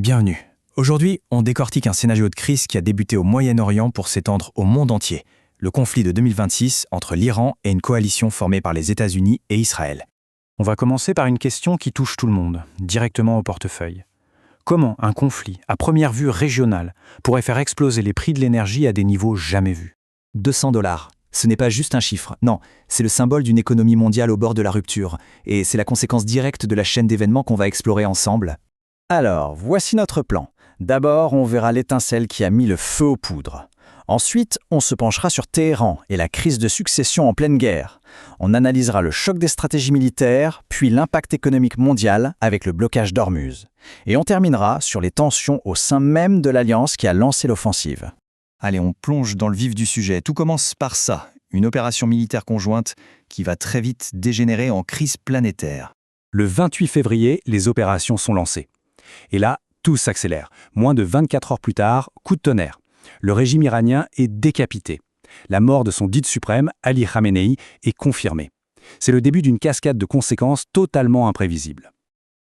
Bienvenue. Aujourd'hui, on décortique un scénario de crise qui a débuté au Moyen-Orient pour s'étendre au monde entier. Le conflit de 2026 entre l'Iran et une coalition formée par les États-Unis et Israël. On va commencer par une question qui touche tout le monde, directement au portefeuille. Comment un conflit, à première vue régional, pourrait faire exploser les prix de l'énergie à des niveaux jamais vus ? 200 $. Ce n'est pas juste un chiffre, non, c'est le symbole d'une économie mondiale au bord de la rupture, et c'est la conséquence directe de la chaîne d'événements qu'on va explorer ensemble. Alors, voici notre plan. D'abord, on verra l'étincelle qui a mis le feu aux poudres. Ensuite, on se penchera sur Téhéran et la crise de succession en pleine guerre. On analysera le choc des stratégies militaires, puis l'impact économique mondial avec le blocage d'Ormuz. Et on terminera sur les tensions au sein même de l'alliance qui a lancé l'offensive. Allez, on plonge dans le vif du sujet. Tout commence par ça, une opération militaire conjointe qui va très vite dégénérer en crise planétaire. Le 28 février, les opérations sont lancées. Et là, tout s'accélère. Moins de 24 heures plus tard, coup de tonnerre. Le régime iranien est décapité. La mort de son guide suprême, Ali Khamenei, est confirmée. C'est le début d'une cascade de conséquences totalement imprévisibles.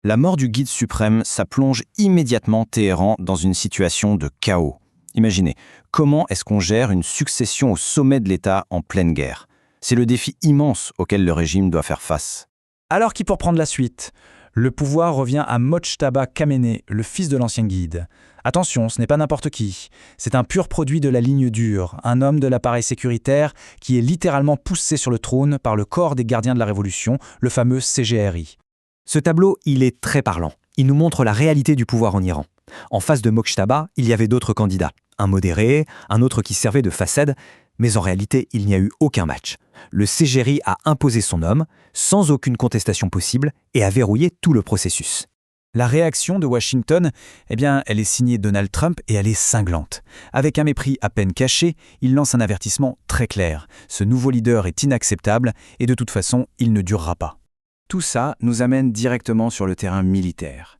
La mort du guide suprême, ça plonge immédiatement Téhéran dans une situation de chaos. Imaginez, comment est-ce qu'on gère une succession au sommet de l'État en pleine guerre ? C'est le défi immense auquel le régime doit faire face. Alors qui pour prendre la suite ? Le pouvoir revient à Mojtaba Khamenei, le fils de l'ancien guide. Attention, ce n'est pas n'importe qui. C'est un pur produit de la ligne dure, un homme de l'appareil sécuritaire qui est littéralement poussé sur le trône par le corps des gardiens de la Révolution, le fameux CGRI. Ce tableau, il est très parlant. Il nous montre la réalité du pouvoir en Iran. En face de Mojtaba, il y avait d'autres candidats. Un modéré, un autre qui servait de façade, mais en réalité, il n'y a eu aucun match. Le CGRI a imposé son homme, sans aucune contestation possible, et a verrouillé tout le processus. La réaction de Washington, elle est signée Donald Trump et elle est cinglante. Avec un mépris à peine caché, il lance un avertissement très clair. Ce nouveau leader est inacceptable et de toute façon, il ne durera pas. Tout ça nous amène directement sur le terrain militaire.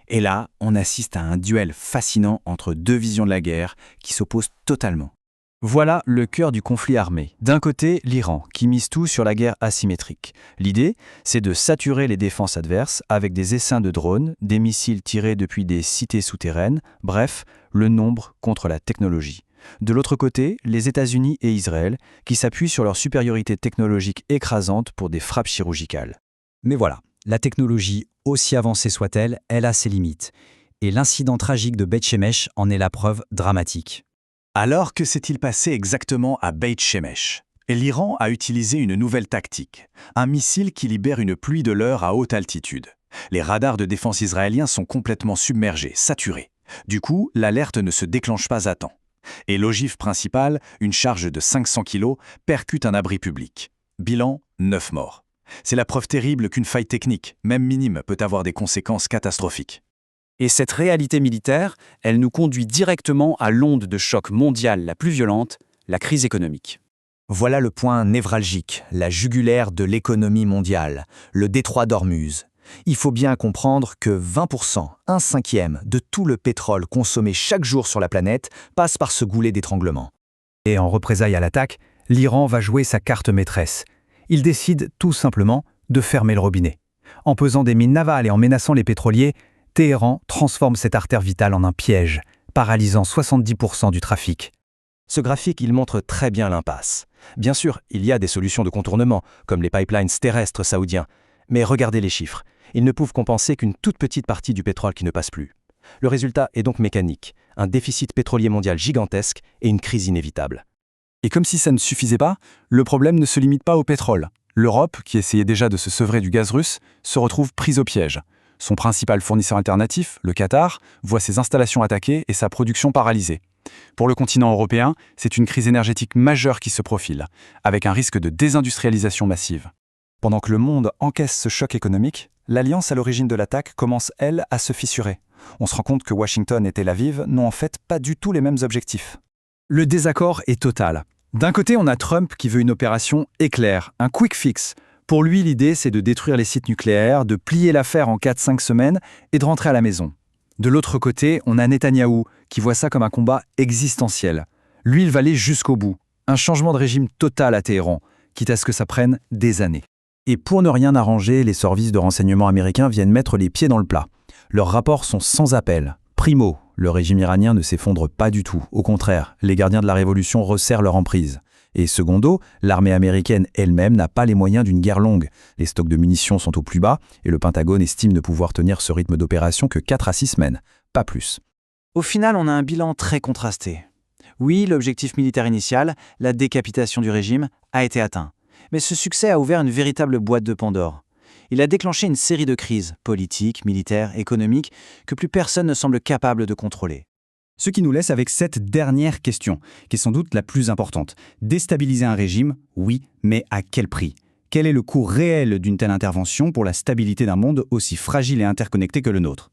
Et là, on assiste à un duel fascinant entre deux visions de la guerre qui s'opposent totalement. Voilà le cœur du conflit armé. D'un côté, l'Iran, qui mise tout sur la guerre asymétrique. L'idée, c'est de saturer les défenses adverses avec des essaims de drones, des missiles tirés depuis des cités souterraines, bref, le nombre contre la technologie. De l'autre côté, les États-Unis et Israël, qui s'appuient sur leur supériorité technologique écrasante pour des frappes chirurgicales. Mais voilà, la technologie, aussi avancée soit-elle, elle a ses limites. Et l'incident tragique de Beit Shemesh en est la preuve dramatique. Alors, que s'est-il passé exactement à Beit Shemesh ? L'Iran a utilisé une nouvelle tactique, un missile qui libère une pluie de leurre à haute altitude. Les radars de défense israéliens sont complètement submergés, saturés. Du coup, l'alerte ne se déclenche pas à temps. Et l'ogive principale, une charge de 500 kg, percute un abri public. Bilan, 9 morts. C'est la preuve terrible qu'une faille technique, même minime, peut avoir des conséquences catastrophiques. Et cette réalité militaire, elle nous conduit directement à l'onde de choc mondiale la plus violente, la crise économique. Voilà le point névralgique, la jugulaire de l'économie mondiale, le détroit d'Ormuz. Il faut bien comprendre que 20%, un cinquième de tout le pétrole consommé chaque jour sur la planète passe par ce goulet d'étranglement. Et en représailles à l'attaque, l'Iran va jouer sa carte maîtresse. Il décide tout simplement de fermer le robinet. En pesant des mines navales et en menaçant les pétroliers, Téhéran transforme cette artère vitale en un piège, paralysant 70% du trafic. Ce graphique, il montre très bien l'impasse. Bien sûr, il y a des solutions de contournement, comme les pipelines terrestres saoudiens. Mais regardez les chiffres. Ils ne peuvent compenser qu'une toute petite partie du pétrole qui ne passe plus. Le résultat est donc mécanique. Un déficit pétrolier mondial gigantesque et une crise inévitable. Et comme si ça ne suffisait pas, le problème ne se limite pas au pétrole. L'Europe, qui essayait déjà de se sevrer du gaz russe, se retrouve prise au piège. Son principal fournisseur alternatif, le Qatar, voit ses installations attaquées et sa production paralysée. Pour le continent européen, c'est une crise énergétique majeure qui se profile, avec un risque de désindustrialisation massive. Pendant que le monde encaisse ce choc économique, l'alliance à l'origine de l'attaque commence, elle, à se fissurer. On se rend compte que Washington et Tel Aviv n'ont en fait pas du tout les mêmes objectifs. Le désaccord est total. D'un côté, on a Trump qui veut une opération éclair, un quick fix. Pour lui, l'idée, c'est de détruire les sites nucléaires, de plier l'affaire en 4-5 semaines et de rentrer à la maison. De l'autre côté, on a Netanyahou, qui voit ça comme un combat existentiel. Lui, il va aller jusqu'au bout. Un changement de régime total à Téhéran, quitte à ce que ça prenne des années. Et pour ne rien arranger, les services de renseignement américains viennent mettre les pieds dans le plat. Leurs rapports sont sans appel. Primo, le régime iranien ne s'effondre pas du tout. Au contraire, les gardiens de la révolution resserrent leur emprise. Et secondo, l'armée américaine elle-même n'a pas les moyens d'une guerre longue. Les stocks de munitions sont au plus bas et le Pentagone estime ne pouvoir tenir ce rythme d'opération que 4 à 6 semaines, pas plus. Au final, on a un bilan très contrasté. Oui, l'objectif militaire initial, la décapitation du régime, a été atteint. Mais ce succès a ouvert une véritable boîte de Pandore. Il a déclenché une série de crises, politiques, militaires, économiques, que plus personne ne semble capable de contrôler. Ce qui nous laisse avec cette dernière question, qui est sans doute la plus importante. Déstabiliser un régime, oui, mais à quel prix ? Quel est le coût réel d'une telle intervention pour la stabilité d'un monde aussi fragile et interconnecté que le nôtre ?